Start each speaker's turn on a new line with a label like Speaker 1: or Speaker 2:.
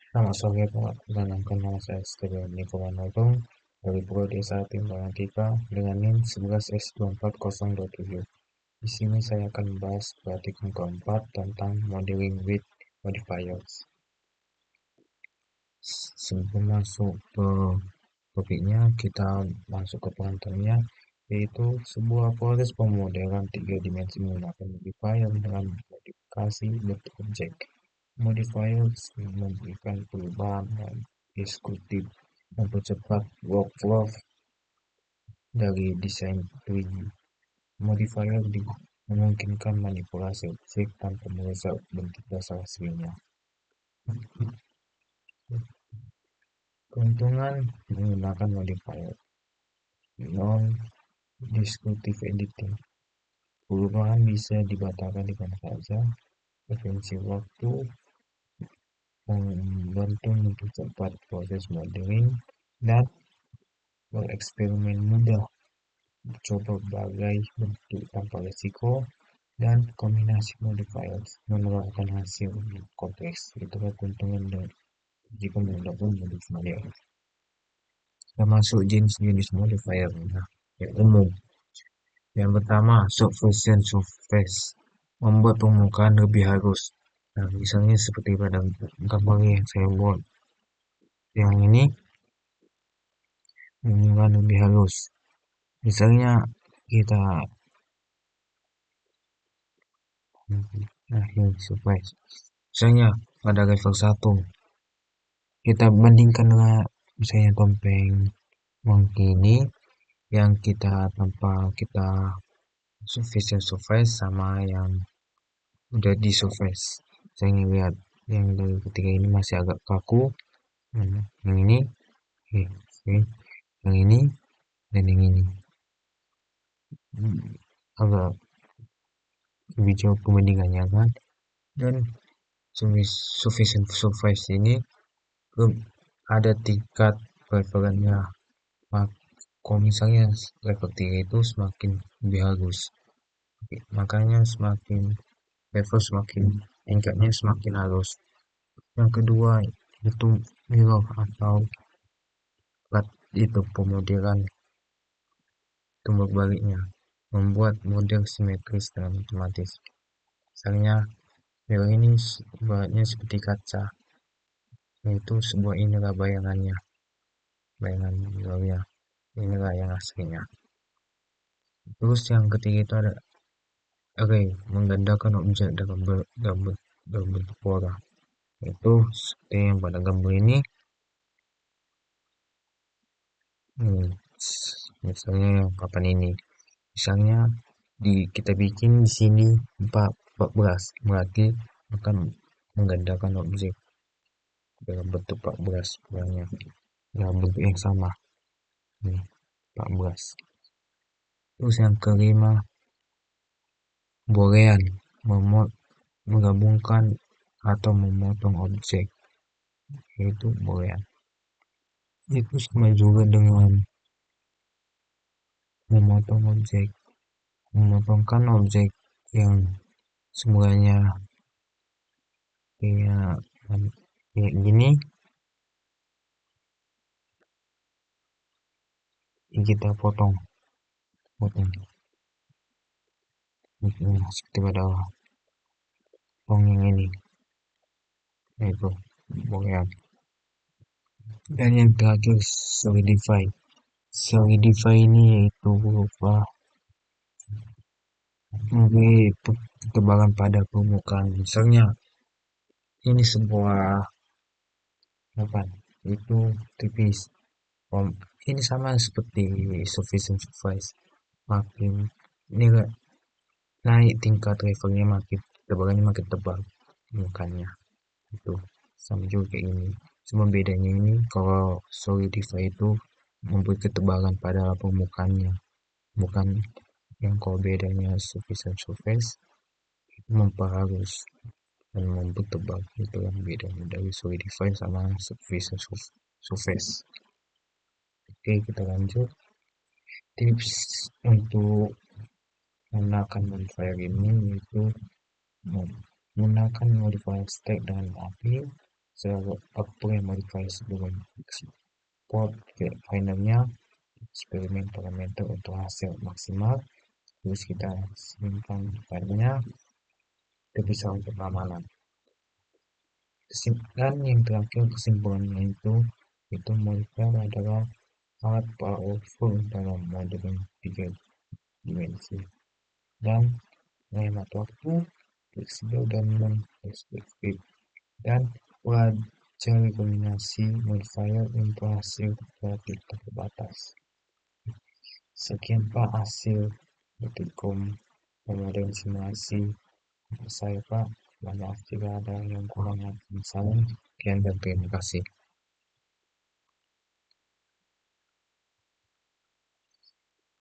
Speaker 1: Selamat sore Pak, perkenalkan nama saya Steven Niko Manotong dari Pro Desa Informatika dengan NIM 11S24027. Di sini saya akan membahas praktikum keempat tentang modeling with modifiers. Sebelum masuk ke topiknya, kita masuk ke pengantarnya, yaitu sebuah proses pemodelan tiga dimensi menggunakan modifier dengan modifikasi bentuk objek. Modifiers memberikan perubahan dan eksekutif mempercepat workflow dari desain 3D. Modifier memungkinkan manipulasi objek tanpa merusak bentuk dasar aslinya. Keuntungan menggunakan modifier non-destructive editing. Perubahan bisa dibatalkan di mana saja. Efisiensi waktu membantu mempercepat proses modeling dan bereksperimen mudah, mencoba berbagai bentuk tanpa risiko, dan kombinasi modifiers menemukan hasil kompleks. Itulah keuntungan jika menggunakan modifier. Kita masuk jenis-jenis modifier yang umum. Yang pertama, subversion surface, membuat permukaan lebih halus. Nah, misalnya seperti pada gambar yang saya buat. Yang ini permukaan lebih halus. Misalnya kita ini surface. Misalnya pada level 1 kita bandingkan dengan misalnya topeng monkey ini yang kita tanpa kita surface sama yang udah di surface. Saya lihat yang dari ketiga ini masih agak kaku. Yang ini yang ini dan yang ini agak lebih jauh perbandingannya kan. Dan sufficient surface ini ada tingkat levelnya. Kalau misalnya level 3 itu semakin lebih halus, makanya semakin level semakin tingkatnya semakin halus. Yang kedua itu mirror atau plat itu pemodelan tumbuk baliknya, membuat model simetris dan otomatis. Misalnya mirror ini buatnya seperti kaca, yaitu sebuah inilah bayangan mirrornya, inilah yang aslinya. Terus yang ketiga itu ada array, menggandakan objek dalam bentuk pola. Itu seperti yang pada gambar ini. Misalnya yang papan ini. Misalnya kita bikin di sini 14, berarti akan menggandakan objek dalam bentuk 14 polanya dalam bentuk yang sama. Nih, 14. Terus yang kelima, boolean, menggabungkan atau memotong objek, yaitu boolean. Itu sama juga dengan memotongkan objek yang semuanya kayak gini, kita potong seperti pada potong yang ini, itu boolean. Dan yang terakhir solidify ini yaitu berupa memberi ketebalan pada permukaan. Misalnya ini sebuah apa itu tipis. Ini sama seperti sufficient surface, makin ini naik tingkat levelnya, makin tebalannya makin tebal permukaannya. Itu sama juga kayak ini, cuma bedanya ini kalau solidify itu memberi ketebalan pada permukaannya, bukan yang kalau bedanya sufficient surface itu memperhalus dan membuat tebal. Itu yang bedanya dari solidify sama sufficient surface. Oke, kita lanjut. Tips untuk menggunakan modifier ini yaitu menggunakan modifier stack dengan api. selalu apply modifier sebelum export ke finalnya, eksperimen parameter untuk hasil maksimal, terus kita simpan filenya, itu bisa untuk keamanan. Dan yang terakhir kesimpulannya itu modifier adalah sangat powerful dalam modeling 3 dimensi dan menghemat waktu, fleksibel dan non-preskriptif, dan wajar kombinasi modifier untuk hasil kreatif terbatas. Sekian Pak hasil detikcom pemodel simulasi saya Pak. Maaf jika ada yang kurang. Sekian dan terima kasih.